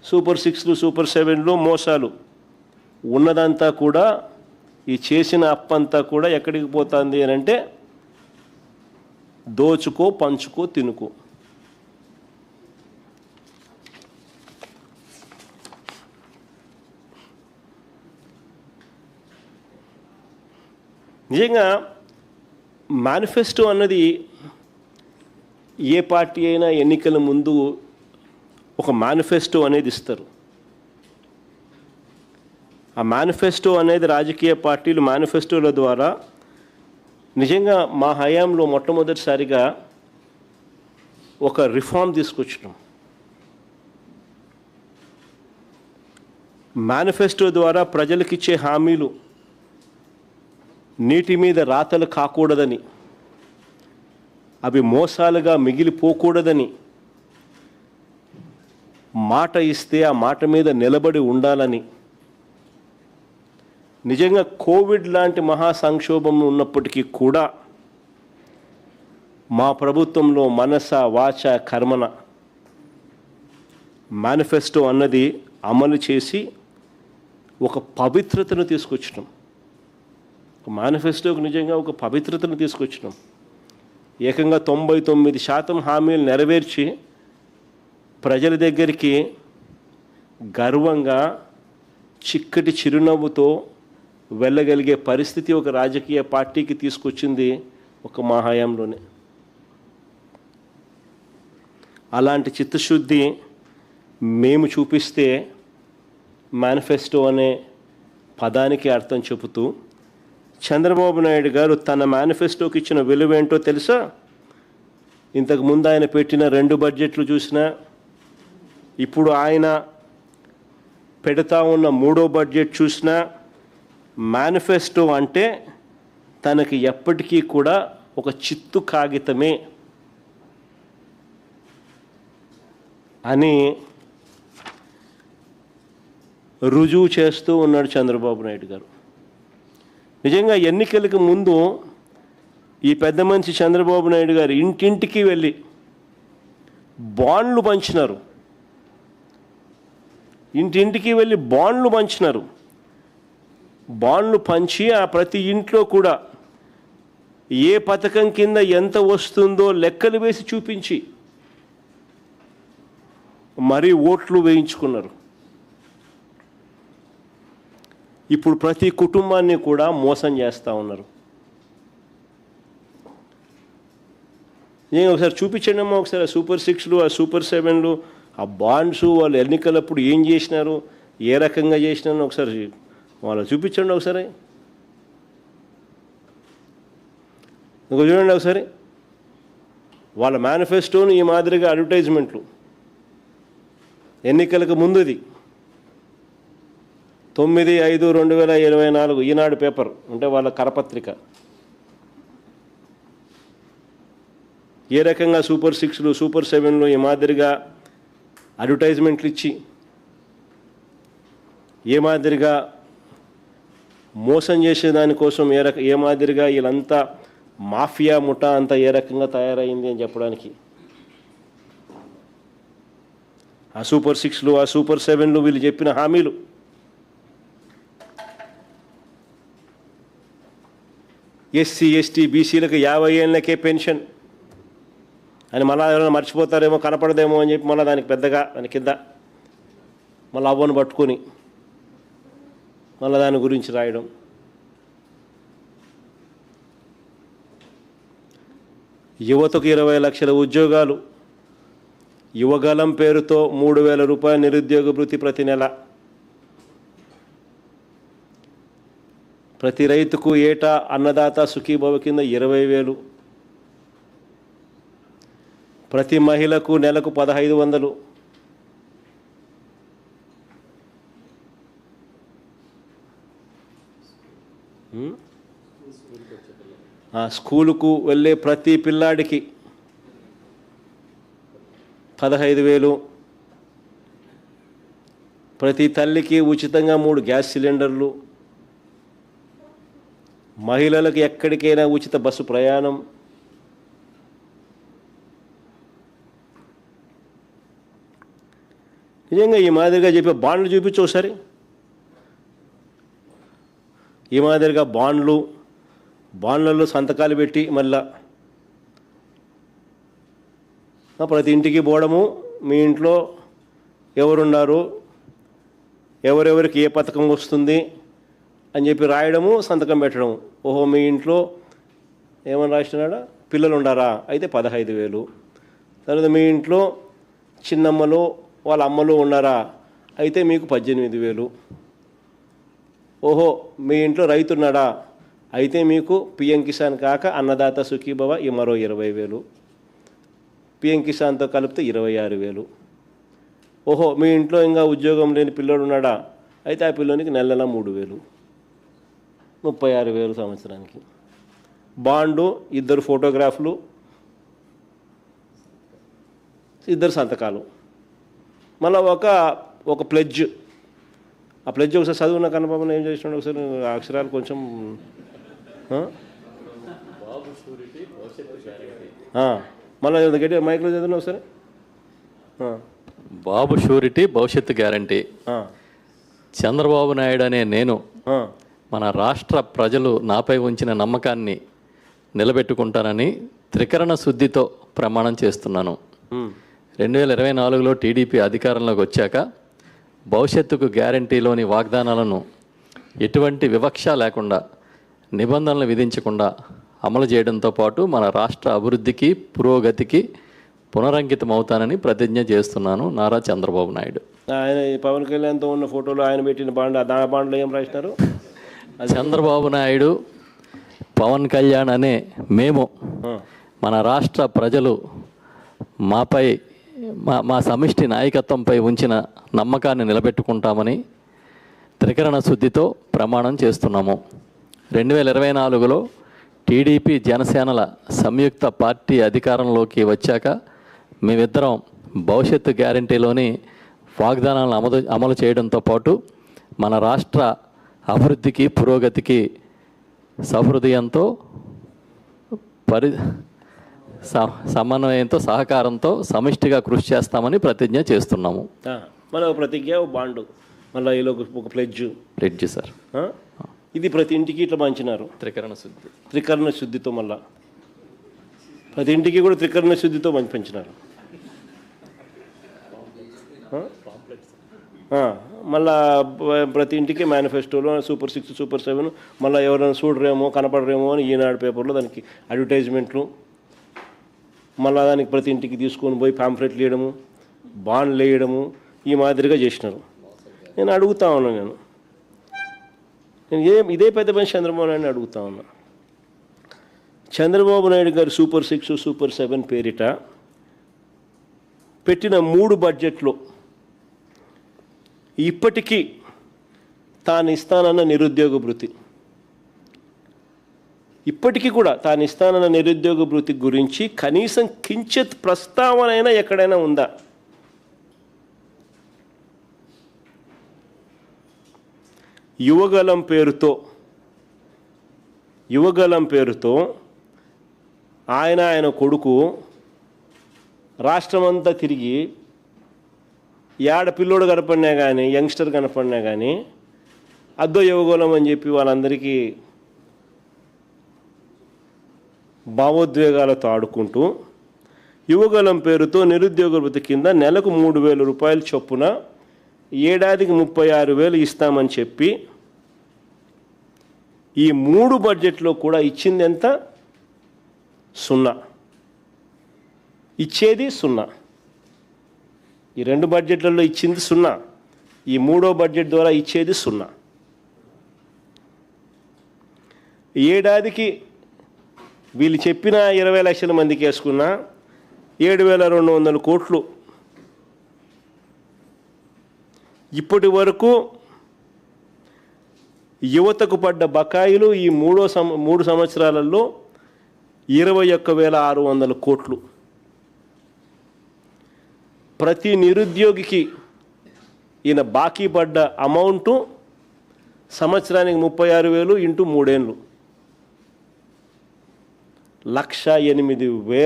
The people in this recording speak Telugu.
సూపర్ 6లు సూపర్ 7లు మోసాలు ఉన్నదంతా కూడా ఈ చేసిన అప్పంతా కూడా ఎక్కడికి పోతుంది అని అంటే దోచుకో పంచుకో తినుకో. నిజంగా మేనిఫెస్టో అన్నది ఏ పార్టీ అయినా ఎన్నికల ముందు ఒక మేనిఫెస్టో అనేది ఇస్తారు. ఆ మేనిఫెస్టో అనేది రాజకీయ పార్టీలు మేనిఫెస్టోల ద్వారా నిజంగా మా హయాంలో మొట్టమొదటిసారిగా ఒక రిఫార్మ్ తీసుకొచ్చినాం. మేనిఫెస్టో ద్వారా ప్రజలకిచ్చే హామీలు నీటి మీద రాతలు కాకూడదని, అవి మోసాలుగా మిగిలిపోకూడదని, మాట ఇస్తే ఆ మాట మీద నిలబడి ఉండాలని, నిజంగా కోవిడ్ లాంటి మహా సంక్షోభం ఉన్నప్పటికీ కూడా మా ప్రభుత్వంలో మనస వాచ కర్మన మేనిఫెస్టో అన్నది అమలు చేసి ఒక పవిత్రతను తీసుకొచ్చినాం. మేనిఫెస్టోకి నిజంగా ఒక పవిత్రతను తీసుకొచ్చినాం. ఏకంగా 99% హామీలు నెరవేర్చి ప్రజల దగ్గరికి గర్వంగా చిక్కటి చిరునవ్వుతో వెళ్ళగలిగే పరిస్థితి ఒక రాజకీయ పార్టీకి తీసుకొచ్చింది ఒక మా హయాంలోనే. అలాంటి చిత్తశుద్ధి మేము చూపిస్తే మేనిఫెస్టో అనే పదానికి అర్థం చెబుతూ చంద్రబాబు నాయుడు గారు తన మేనిఫెస్టోకి ఇచ్చిన విలువ ఏంటో తెలుసా? ఇంతకుముందు ఆయన పెట్టిన 2 బడ్జెట్లు చూసినా, ఇప్పుడు ఆయన పెడతా ఉన్న 3వ బడ్జెట్ చూసినా, మేనిఫెస్టో అంటే తనకి ఎప్పటికీ కూడా ఒక చిత్తు కాగితమే అని రుజువు చేస్తూ ఉన్నాడు చంద్రబాబు నాయుడు గారు. నిజంగా ఎన్నికలకు ముందు ఈ పెద్ద మనిషి చంద్రబాబు నాయుడు గారు ఇంటింటికి వెళ్ళి బాండ్లు పంచినారు. ఇంటింటికి వెళ్ళి బాండ్లు పంచినారు. బాండ్లు పంచి ఆ ప్రతి ఇంట్లో కూడా ఏ పథకం కింద ఎంత వస్తుందో లెక్కలు వేసి చూపించి మరీ ఓట్లు వేయించుకున్నారు. ఇప్పుడు ప్రతి కుటుంబాన్ని కూడా మోసం చేస్తూ ఉన్నారు. నేను ఒకసారి చూపించండి అమ్మా, ఒకసారి ఆ సూపర్ 6లు ఆ సూపర్ 7లు ఆ బాండ్స్ వాళ్ళు ఎన్నికలప్పుడు ఏం చేసినారు, ఏ రకంగా చేసినారని ఒకసారి వాళ్ళు చూపించండి. ఒకసారి ఇంకో చూడండి ఒకసారి వాళ్ళ మేనిఫెస్టోను ఈ మాదిరిగా అడ్వర్టైజ్మెంట్లు ఎన్నికలకు ముందుది 9/5/2024 ఈనాడు పేపర్ అంటే వాళ్ళ కరపత్రిక ఏ రకంగా సూపర్ 6లు సూపర్ 7లు ఈ మాదిరిగా అడ్వర్టైజ్మెంట్లు ఇచ్చి ఏ మాదిరిగా మోసం చేసేదానికోసం ఏ మాదిరిగా వీళ్ళంతా మాఫియా ముఠా అంతా ఏ రకంగా తయారైంది అని చెప్పడానికి ఆ సూపర్ 6లు ఆ సూపర్ 7లు వీళ్ళు చెప్పిన హామీలు ఎస్సీ ఎస్టీ బీసీలకు 50 ఏళ్ళకే పెన్షన్ అని మళ్ళీ ఎవరైనా మర్చిపోతారేమో కనపడదేమో అని చెప్పి మళ్ళీ దానికి పెద్దగా దాని కింద మళ్ళీ అవ్వను పట్టుకొని మళ్ళీ దాని గురించి రాయడం. యువతకు 20 లక్షల ఉద్యోగాలు, యువగలం పేరుతో 3,000 రూపాయల నిరుద్యోగ భృతి ప్రతి నెల, ప్రతి రైతుకు ఏటా అన్నదాత సుఖీభవ కింద 20,000, ప్రతి మహిళకు నెలకు 1,500, స్కూలుకు వెళ్ళే ప్రతి పిల్లాడికి 15,000, ప్రతి తల్లికి ఉచితంగా 3 గ్యాస్ సిలిండర్లు, మహిళలకు ఎక్కడికైనా ఉచిత బస్సు ప్రయాణం, నిజంగా ఈ మాదిరిగా చెప్పే బాండ్లు చూపించు ఒకసారి. ఈ మాదిరిగా బాండ్లలో సంతకాలు పెట్టి మళ్ళా ప్రతి ఇంటికి పోవడము, మీ ఇంట్లో ఎవరున్నారు, ఎవరెవరికి ఏ పథకం వస్తుంది అని చెప్పి రాయడము, సంతకం పెట్టడం. ఓహో మీ ఇంట్లో ఏమని రాసినాడా, పిల్లలు ఉండారా, అయితే 15,000. తర్వాత మీ ఇంట్లో చిన్నమ్మలు వాళ్ళ అమ్మలు ఉన్నారా, అయితే మీకు 18,000. ఓహో మీ ఇంట్లో రైతున్నాడా, అయితే మీకు పిఎం కిసాన్ కాక అన్నదాత సుఖీభవ ఈ మరో 20,000. పిఎం కిసాన్తో కలిపితే 26,000. ఓహో మీ ఇంట్లో ఇంకా ఉద్యోగం లేని పిల్లోడు ఉన్నాడా, అయితే ఆ పిల్లోనికి నెల 3,000, 36,000 సంవత్సరానికి. బాండు, 2 ఫోటోగ్రాఫ్లు, 2 సంతకాలు, మళ్ళీ ఒక ప్లెడ్జ్. ఆ ప్లెడ్జ్ ఒకసారి చదువున్న కన్నబాబుని ఏం చేసినాడు ఒకసారి, అక్షరాలు కొంచెం మళ్ళీ గట్టి మైక్లో చదివిన ఒకసారి. బాబు షూరిటీ భవిష్యత్తు గ్యారంటీ. చంద్రబాబు నాయుడు అనే నేను మన రాష్ట్ర ప్రజలు నాపై ఉంచిన నమ్మకాన్ని నిలబెట్టుకుంటానని త్రికరణ శుద్ధితో ప్రమాణం చేస్తున్నాను. 2024లో టీడీపీ అధికారంలోకి వచ్చాక భవిష్యత్తుకు గ్యారంటీలోని వాగ్దానాలను ఎటువంటి వివక్ష లేకుండా, నిబంధనలు విధించకుండా అమలు చేయడంతో పాటు మన రాష్ట్ర అభివృద్ధికి, పురోగతికి పునరంకితం అవుతానని ప్రతిజ్ఞ చేస్తున్నాను. నారా చంద్రబాబు నాయుడు. ఆయన పవన్ కళ్యాణ్తో ఉన్న ఫోటోలో ఆయన పెట్టిన బాండ్, ఆ బాండ్లో ఏం రాసినారు? చంద్రబాబు నాయుడు, పవన్ కళ్యాణ్ అనే మేము మన రాష్ట్ర ప్రజలు మాపై మా సమిష్టి నాయకత్వంపై ఉంచిన నమ్మకాన్ని నిలబెట్టుకుంటామని త్రికరణ శుద్ధితో ప్రమాణం చేస్తున్నాము. 2024లో టీడీపీ జనసేనల సంయుక్త పార్టీ అధికారంలోకి వచ్చాక మేమిద్దరం భవిష్యత్తు గ్యారంటీలోని వాగ్దానాలను అమలు చేయడంతో పాటు మన రాష్ట్ర అభివృద్ధికి, పురోగతికి సహృదయంతో సమన్వయంతో, సహకారంతో సమిష్టిగా కృషి చేస్తామని ప్రతిజ్ఞ చేస్తున్నాము. మళ్ళీ ప్రతిజ్ఞ, బాండు, మళ్ళీ ఈలో ఒక ప్లెడ్జ్ సార్. ఇది ప్రతి ఇంటికి ఇట్లా పంచినారు. త్రికరణ శుద్ధితో మళ్ళా ప్రతి ఇంటికి కూడా త్రికరణ శుద్ధితో పంచినారు. మళ్ళా ప్రతి ఇంటికి మేనిఫెస్టోలో సూపర్ 6, సూపర్ 7, మళ్ళీ ఎవరైనా చూడరేమో కనపడరేమో అని ఈనాడు పేపర్లో దానికి అడ్వర్టైజ్మెంట్లు, మళ్ళీ దానికి ప్రతి ఇంటికి తీసుకొని పోయి పాంఫ్లెట్లు వేయడము, బాండ్లు వేయడము, ఈ మాదిరిగా చేసినారు. నేను అడుగుతా ఉన్నాను, నేను ఇదే పెద్ద పని చంద్రబాబు నాయుడిని అడుగుతా ఉన్నా. చంద్రబాబు నాయుడు గారు సూపర్ 6, సూపర్ 7 పేరిట పెట్టిన 3 బడ్జెట్లో ఇప్పటికీ తాను ఇస్తానన్న నిరుద్యోగ భృతి, ఇప్పటికీ కూడా తాను ఇస్తానన్న నిరుద్యోగ భృతి గురించి కనీసం కించిత్ ప్రస్తావనైనా ఎక్కడైనా ఉందా? యువగలం పేరుతో ఆయన కొడుకు రాష్ట్రమంతా తిరిగి పిల్లోడు కనపడినా కానీ, యంగ్స్టర్ కనపడినా కానీ అద్దో యువగలం అని చెప్పి వాళ్ళందరికీ భావోద్వేగాలతో ఆడుకుంటూ యువగలం పేరుతో నిరుద్యోగ భృతి కింద నెలకు 3,000 రూపాయలు చొప్పున ఏడాదికి 36,000 ఇస్తామని చెప్పి ఈ 3 బడ్జెట్లో కూడా ఇచ్చింది ఎంత? 0. ఇచ్చేది 0. ఈ 2 బడ్జెట్లలో ఇచ్చింది 0. ఈ 3వ బడ్జెట్ ద్వారా ఇచ్చేది 0. ఏడాదికి వీళ్ళు చెప్పిన 20 లక్షల మందికి వేసుకున్న 7,200 కోట్లు ఇప్పటి వరకు యువతకు పడ్డ బకాయిలు ఈ 3 సంవత్సరాలలో 21,600 కోట్లు. ప్రతి నిరుద్యోగికి ఈయన బాకీ పడ్డ అమౌంటు సంవత్సరానికి 36,000 ఇంటూ 3 ఏళ్ళు 1,08,000